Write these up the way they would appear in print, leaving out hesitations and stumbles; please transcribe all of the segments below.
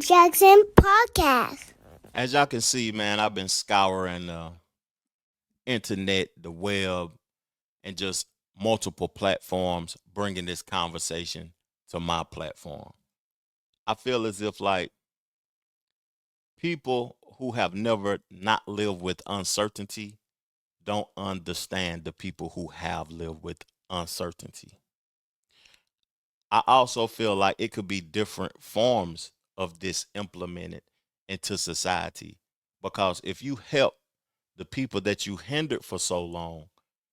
Jackson Podcast. As y'all can see, man, I've been scouring the internet, the web, and just multiple platforms, bringing this conversation to my platform. I feel as if like people who have never not lived with uncertainty don't understand the people who have lived with uncertainty. I also feel like it could be different forms of this implemented into society because if you help the people that you hindered for so long,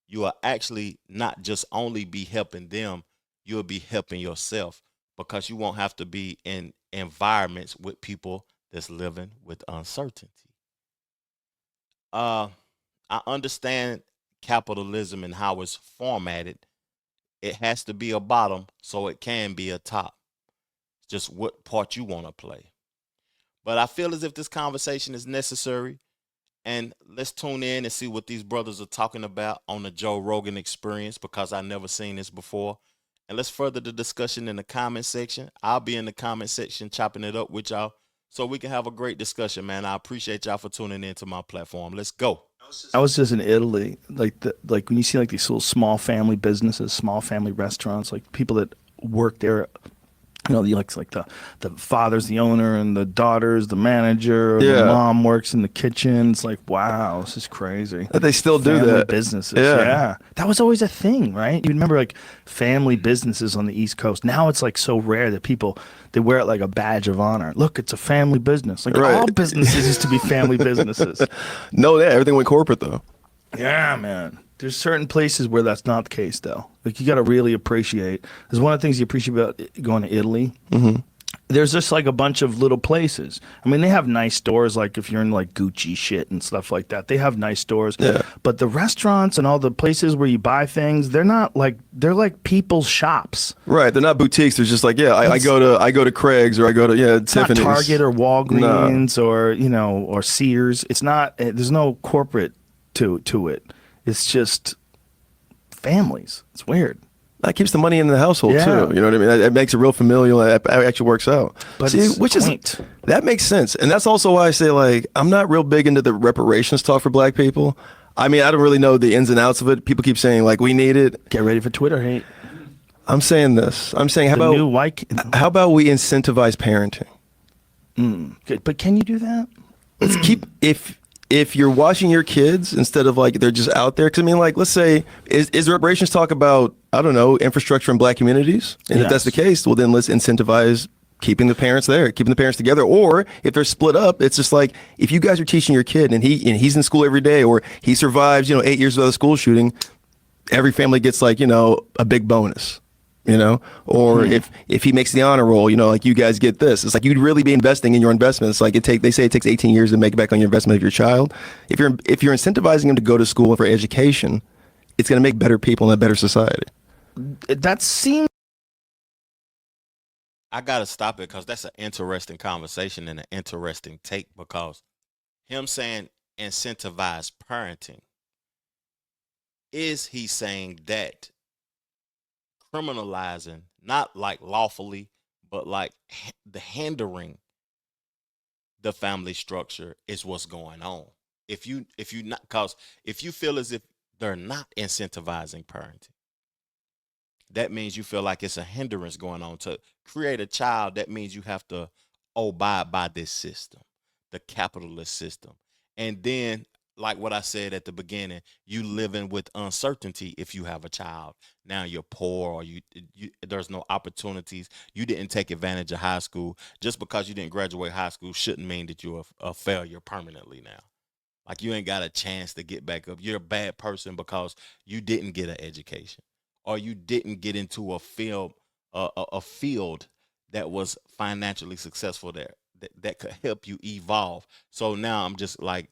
you are actually not just only be helping them, you'll be helping yourself because you won't have to be in environments with people that's living with uncertainty. Uh, I understand capitalism and how it's formatted. It has to be a bottom so it can be a top. Just what part you want to play. But I feel as if this conversation is necessary. And let's tune in and see what these brothers are talking about on the Joe Rogan Experience because I never seen this before. And let's further the discussion in the comment section. I'll be in the comment section chopping it up with y'all so we can have a great discussion, man. I appreciate y'all for tuning in to my platform. Let's go. I was just in Italy, like when you see like these little small family businesses, small family restaurants, like people that work there, like the father's the owner and the daughter's the manager. Yeah. The mom works in the kitchen. It's like, wow, this is crazy. That they still do Family that. businesses. Yeah. Yeah, that was always a thing, right? You remember like family businesses on the East Coast. Now it's like so rare that people they wear it like a badge of honor. Look, it's a family business. Like Right. all businesses used to be family businesses. No, yeah, everything went corporate though. Yeah, man. There's certain places where that's not the case, though. Like, you got to really appreciate. There's one of the things you appreciate about going to Italy. Mm-hmm. There's just like a bunch of little places. I mean, they have nice stores, like if you're in like Gucci shit and stuff like that. They have nice stores. Yeah. But the restaurants and all the places where you buy things, they're like people's shops. Right, they're not boutiques. They're just like, yeah, I go to Craig's or I go to It's not Tiffany's. Target or Walgreens or Sears. It's not. There's no corporate to it. It's just families. It's weird. That keeps the money in the household Yeah. too. You know what I mean? It makes it real familial. It actually works out. But See, it's which quaint. that makes sense, and that's also why I say like I'm not real big into the reparations talk for Black people. I mean, I don't really know the ins and outs of it. People keep saying like we need it. Get ready for Twitter hate. I'm saying this. I'm saying The new white. how about we incentivize parenting? Good. But can you do that? Let's keep if you're watching your kids instead of like they're just out there. Because I mean, like, let's say is reparations talk about I don't know infrastructure in Black communities, and if that's the case, well then let's incentivize keeping the parents there, keeping the parents together. Or if they're split up, it's just like if you guys are teaching your kid and he's in school every day, or he survives 8 years without a school shooting, every family gets like a big bonus. Or if he makes the honor roll, like you guys get this. It's like you'd really be investing in your investments. Like they say it takes 18 years to make it back on your investment of your child. If you're incentivizing him to go to school for education, it's going to make better people and a better society. That seems. I got to stop it because that's an interesting conversation and an interesting take because him saying incentivize parenting, is he saying that criminalizing, not like lawfully, but like the hindering the family structure is what's going on. If you not cause if you feel as if they're not incentivizing parenting, that means you feel like it's a hindrance going on. To create a child, that means you have to abide by this system, the capitalist system. And then, like what I said at the beginning, you living with uncertainty if you have a child. Now you're poor or you there's no opportunities. You didn't take advantage of high school. Just because you didn't graduate high school shouldn't mean that you're a failure permanently now. Like you ain't got a chance to get back up. You're a bad person because you didn't get an education or you didn't get into a field that was financially successful that could help you evolve. So now I'm just like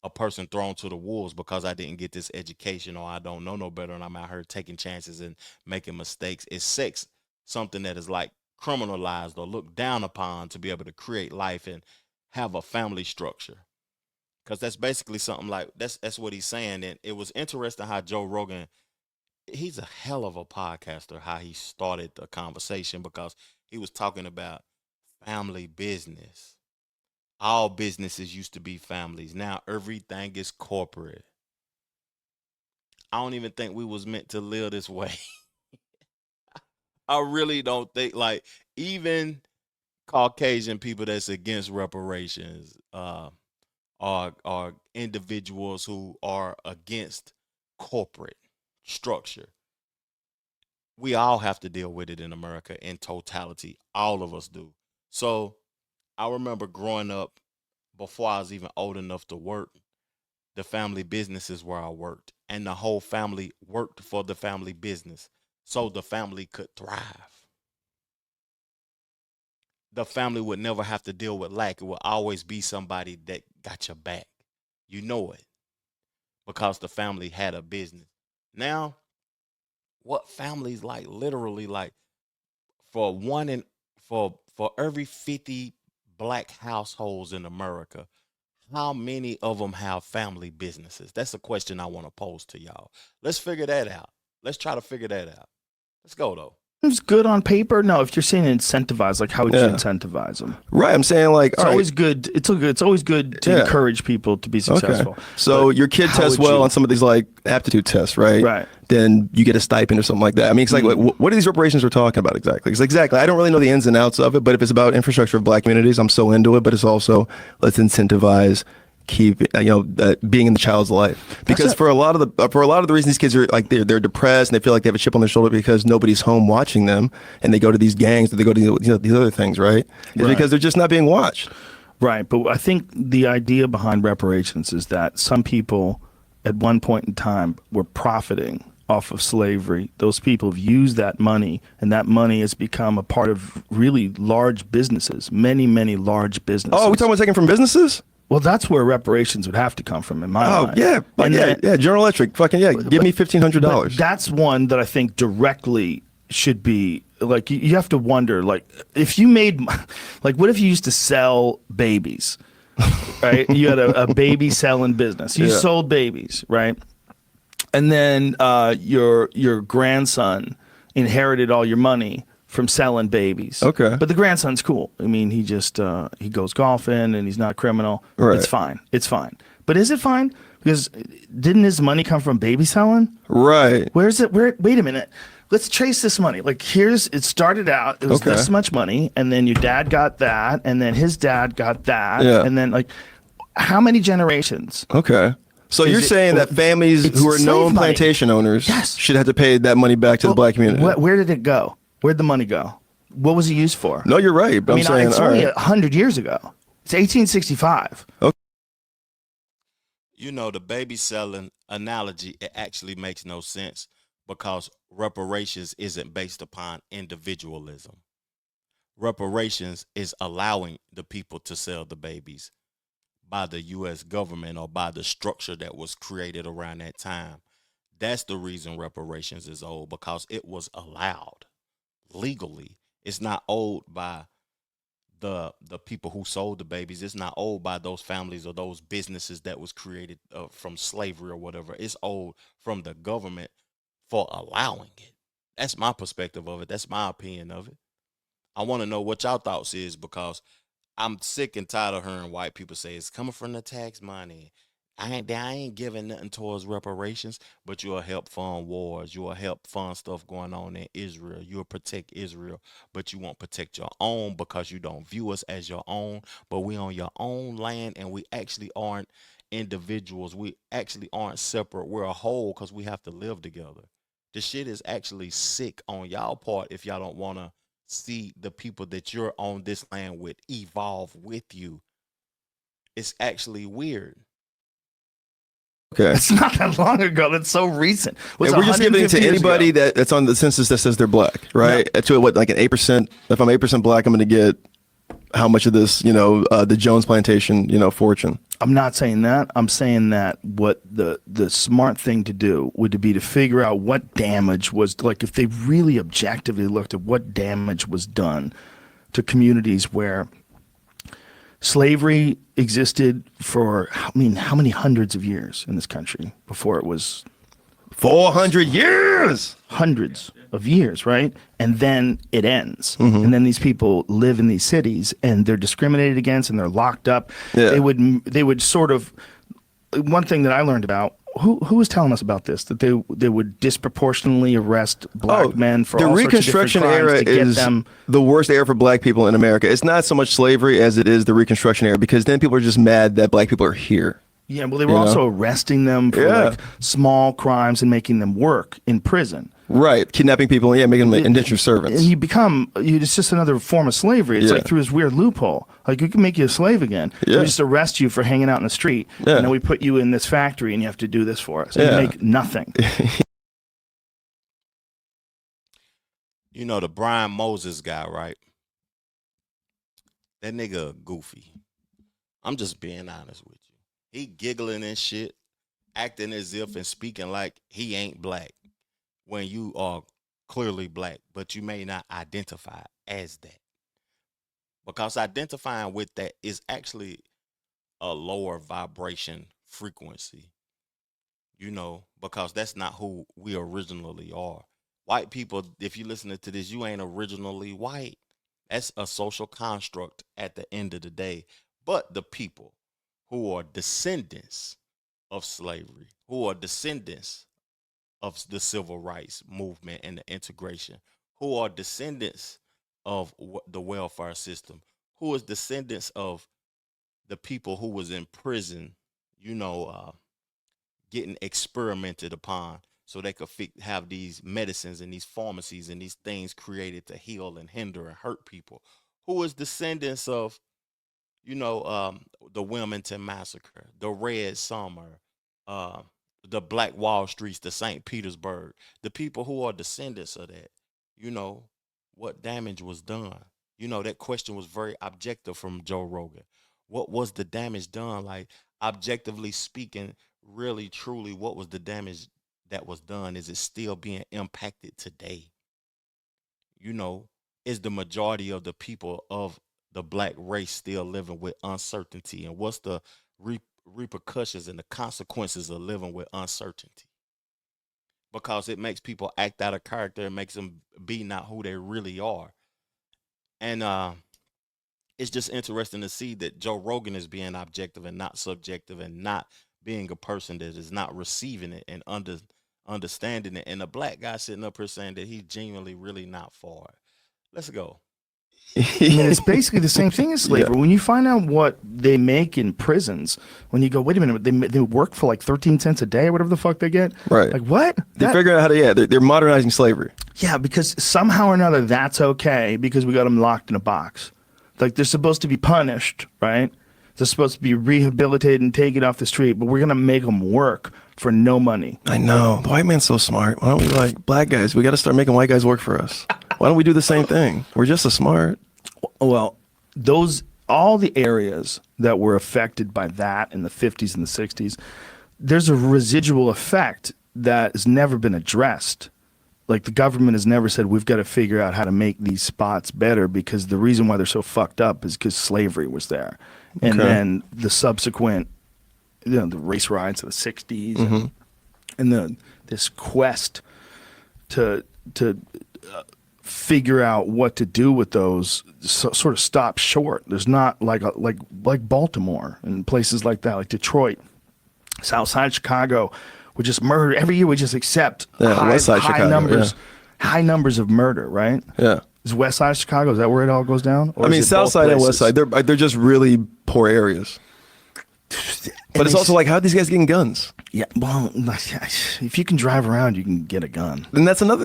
a person thrown to the wolves because I didn't get this education or I don't know no better and I'm out here taking chances and making mistakes. Is sex something that is like criminalized or looked down upon to be able to create life and have a family structure? Because that's basically something like that's what he's saying. And it was interesting how Joe Rogan, he's a hell of a podcaster, how he started the conversation because he was talking about family business. All businesses used to be families. Now everything is corporate. I don't even think we was meant to live this way. I really don't think like even Caucasian people that's against reparations, are individuals who are against corporate structure. We all have to deal with it in America in totality. All of us do. So I remember growing up before I was even old enough to work, the family business is where I worked, and the whole family worked for the family business so the family could thrive. The family would never have to deal with lack. It will always be somebody that got your back. You know it because the family had a business. Now, what families like literally like for one in for every 50 black households in America, how many of them have family businesses? That's a question I want to pose to y'all. Let's figure that out. Let's try to figure that out. Let's go though. It's good on paper. No, if you're saying incentivize, like how would you Yeah. incentivize them? Right. I'm saying like, It's all right, always good. It's always good to Yeah. encourage people to be successful. okay. So But your kid how tests would well you- on some of these like aptitude tests, right? Right. Then you get a stipend or something like that. I mean, it's like, what are these reparations we're talking about exactly? It's exactly. I don't really know the ins and outs of it, but if it's about infrastructure of black communities, I'm so into it. But it's also let's incentivize keep being in the child's life because for a lot of the reason these kids are like they're depressed and they feel like they have a chip on their shoulder because nobody's home watching them and they go to these gangs or they go to these other things, right? It's Right. because they're just not being watched. Right, but I think the idea behind reparations is that some people at one point in time were profiting off of slavery. Those people have used that money, and that money has become a part of really large businesses, many, many large businesses. Oh, we're talking about taking from businesses? Well, that's where reparations would have to come from, in my Oh mind. yeah, And yeah. General Electric, fucking yeah. Give me $1,500. But that's one that I think directly should be like you have to wonder like if you made like what if you used to sell babies, right? You had a baby selling business. You Yeah. sold babies, right? And then your grandson inherited all your money from selling babies. Okay. But the grandson's cool. I mean, he just he goes golfing and he's not a criminal. Right. It's fine. It's fine. But is it fine? Because didn't his money come from baby selling? Right. Where's it? Wait a minute. Let's trace this money. Like it started out, it was Okay. this much money, and then your dad got that, and then his dad got that, Yeah. and then like how many generations? Okay. So Is you're it- saying that families it's who are slave known money. plantation owners Yes. should have to pay that money back to the black community? Where did it go? Where'd the money go? What was it used for? No, you're right. But I mean, I'm saying, it's all only right. 100 years ago. It's 1865. You know, the baby selling analogy, it actually makes no sense because reparations isn't based upon individualism. Reparations is allowing the people to sell the babies by the U.S. government or by the structure that was created around that time. That's the reason reparations is old, because it was allowed legally. It's not owned by the people who sold the babies. It's not owned by those families or those businesses that was created from slavery or whatever. It's owned from the government for allowing it. That's my perspective of it. That's my opinion of it. I want to know what y'all thoughts is, because I'm sick and tired of hearing white people say it's coming from the tax money. I ain't giving nothing towards reparations, but you'll help fund wars. You'll help fund stuff going on in Israel. You'll protect Israel, but you won't protect your own because you don't view us as your own. But we on your own land, and we actually aren't individuals. We actually aren't separate. We're a whole because we have to live together. This shit is actually sick on y'all part if y'all don't want to see the people that you're on this land with evolve with you. It's actually weird. Okay. It's not that long ago. That's so recent. Was And we're just giving it to 150 years anybody ago. that's on the census that says they're black, right? To what, like an 8%? If I'm 8% black, I'm going to get how much of this, the Jones plantation, fortune? I'm not saying that. I'm saying that what the smart thing to do would be to figure out what damage was, like if they really objectively looked at what damage was done to communities where slavery existed for, how many hundreds of years in this country before it was 400 years. Hundreds of years, right? And then it ends. Mm-hmm. And then these people live in these cities and they're discriminated against and they're locked up. Yeah. They would sort of, one thing that I learned about, who was telling us about this, that they would disproportionately arrest black men for the all Reconstruction sorts of era different crimes to get is them. the worst era for black people in America. It's not so much slavery as it is the Reconstruction era, because then people are just mad that black people are here. Yeah, well, they were also arresting them for like small crimes and making them work in prison. Right, kidnapping people, making them indentured servants. And it's just another form of slavery. It's like through this weird loophole. Like, we can make you a slave again. Yeah. We just arrest you for hanging out in the street. Yeah. And then we put you in this factory and you have to do this for us. And you make nothing. You know the Brian Moses guy, right? That nigga goofy. I'm just being honest with you. He giggling and shit, acting as if and speaking like he ain't black when you are clearly black, but you may not identify as that. Because identifying with that is actually a lower vibration frequency, because that's not who we originally are. White people, if you're listening to this, you ain't originally white. That's a social construct at the end of the day. But the people who are descendants of slavery, who are descendants of the civil rights movement and the integration, who are descendants of the welfare system, who is descendants of the people who was in prison, getting experimented upon so they could have these medicines and these pharmacies and these things created to heal and hinder and hurt people, who is descendants of the Wilmington Massacre, the Red Summer, the Black Wall Streets, the St. Petersburg, the people who are descendants of that, what damage was done. That question was very objective from Joe Rogan. What was the damage done? Like, objectively speaking, really, truly, what was the damage that was done? Is it still being impacted today? Is the majority of the people of the black race still living with uncertainty? And what's the repercussions and the consequences of living with uncertainty? Because it makes people act out of character. It makes them be not who they really are. And it's just interesting to see that Joe Rogan is being objective and not subjective, and not being a person that is not receiving it and understanding it. And a black guy sitting up here saying that he's genuinely really not for it. Let's go. I mean, it's basically the same thing as slavery. When you find out what they make in prisons, when you go, wait a minute, they work for like 13 cents a day or whatever the fuck they get. Right. Like, what? They're figuring out how to, they're modernizing slavery. Yeah, because somehow or another that's okay because we got them locked in a box. Like, they're supposed to be punished, right? They're supposed to be rehabilitated and taken off the street, but we're going to make them work for no money. I know. The white man's so smart. Why don't we, like, black guys, we got to start making white guys work for us. Why don't we do the same thing? We're just as smart. Well, all the areas that were affected by that in the 50s and the 60s, there's a residual effect that has never been addressed. Like, the government has never said, we've got to figure out how to make these spots better, because the reason why they're so fucked up is because slavery was there. And then the subsequent, the race riots of the 60s and this quest to figure out what to do with those sort of stop short. There's not like Baltimore and places like that, like Detroit, South Side Chicago. We just murder every year. We just accept high numbers of murder, right? Yeah. Is West Side Chicago, is that where it all goes down? Or I mean, South Side and West Side, they're just really poor areas. But it's also like, how are these guys getting guns? Yeah, well, if you can drive around, you can get a gun. And that's another,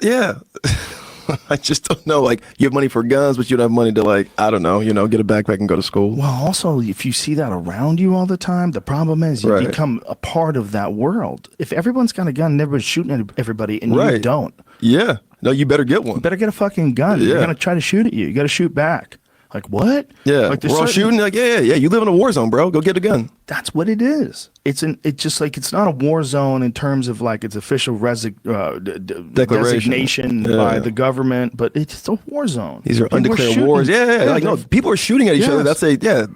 I just don't know. Like, you have money for guns, but you don't have money to, like, I don't know, get a backpack and go to school. Well, also, if you see that around you all the time, the problem is you become a part of that world. If everyone's got a gun, everybody's shooting at everybody, and you don't. Yeah. No, you better get one. You better get a fucking gun. They're going to try to shoot at you. You got to shoot back. Like, what? Yeah. Like, we're all shooting. Like, yeah. You live in a war zone, bro. Go get a gun. That's what it is. It's just like, it's not a war zone in terms of like its official designation by the government, but it's a war zone. These are undeclared wars. Yeah. Like, no, people are shooting at each other.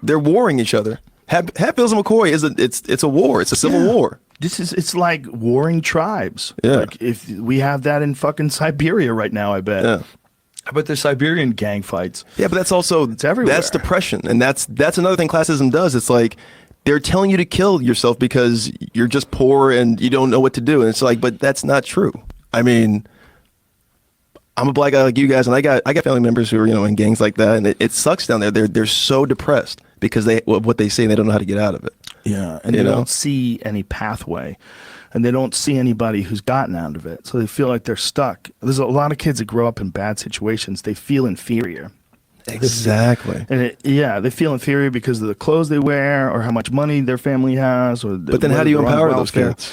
They're warring each other. Hatfields and McCoy it's a war. It's a civil war. It's like warring tribes. Yeah. Like if we have that in fucking Siberia right now, I bet. Yeah. How about the Siberian gang fights? Yeah, but that's also everywhere. That's depression, and that's another thing classism does. It's like they're telling you to kill yourself because you're just poor and you don't know what to do, and it's like, but that's not true. I mean, I'm a black guy like you guys, and I got family members who are in gangs like that, and it sucks down there. They're so depressed because what they say, and they don't know how to get out of it. Yeah, and they don't see any pathway, and they don't see anybody who's gotten out of it, so they feel like they're stuck. There's a lot of kids that grow up in bad situations. They feel inferior. Exactly. And they feel inferior because of the clothes they wear or how much money their family has. But then how do you empower those kids?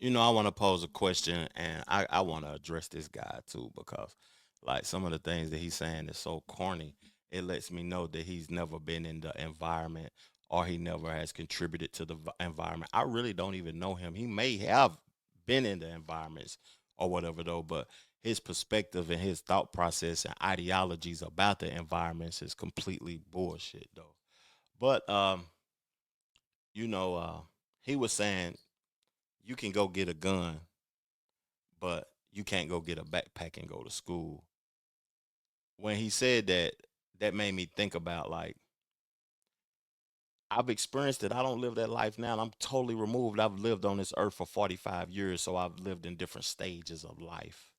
I want to pose a question, and I want to address this guy too, because like some of the things that he's saying is so corny. It lets me know that he's never been in the environment, or he never has contributed to the environment. I really don't even know him. He may have been in the environments or whatever though, but his perspective and his thought process and ideologies about the environments is completely bullshit though. But he was saying you can go get a gun, but you can't go get a backpack and go to school. When he said that, that made me think about, like, I've experienced it. I don't live that life now. I'm totally removed. I've lived on this earth for 45 years, so I've lived in different stages of life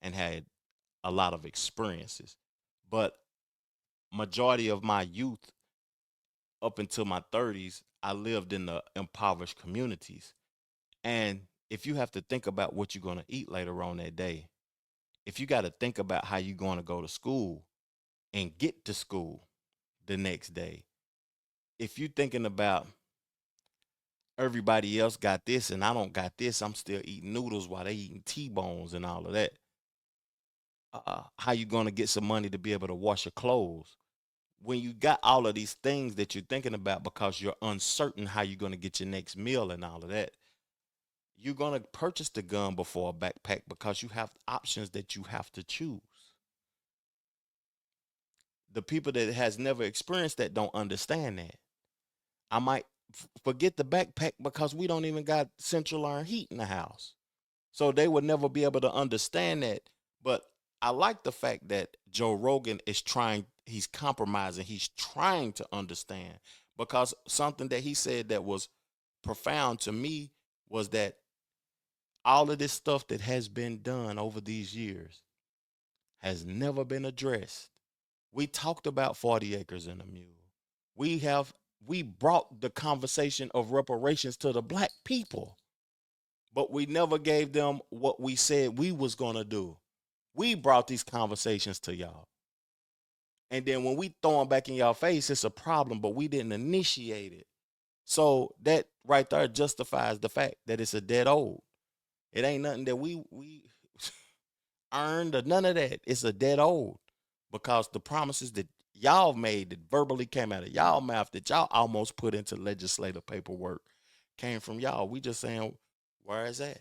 and had a lot of experiences. But majority of my youth up until my 30s, I lived in the impoverished communities. And if you have to think about what you're going to eat later on that day, if you got to think about how you're going to go to school and get to school the next day, if you're thinking about everybody else got this and I don't got this, I'm still eating noodles while they eating T-bones and all of that. How you going to get some money to be able to wash your clothes? When you got all of these things that you're thinking about because you're uncertain how you're going to get your next meal and all of that, you're going to purchase the gun before a backpack because you have options that you have to choose. The people that has never experienced that don't understand that. I might forget the backpack because we don't even got central iron heat in the house. So they would never be able to understand that. But I like the fact that Joe Rogan he's compromising, he's trying to understand, because something that he said that was profound to me was that all of this stuff that has been done over these years has never been addressed. We talked about 40 acres and a mule. We brought the conversation of reparations to the black people, but we never gave them what we said we was going to do. We brought these conversations to y'all. And then when we throw them back in y'all face, it's a problem, but we didn't initiate it. So that right there justifies the fact that it's a dead old. It ain't nothing that we earned or none of that. It's a dead old, because the promises that y'all made that verbally came out of y'all mouth, that y'all almost put into legislative paperwork, came from y'all. We just saying, where is that?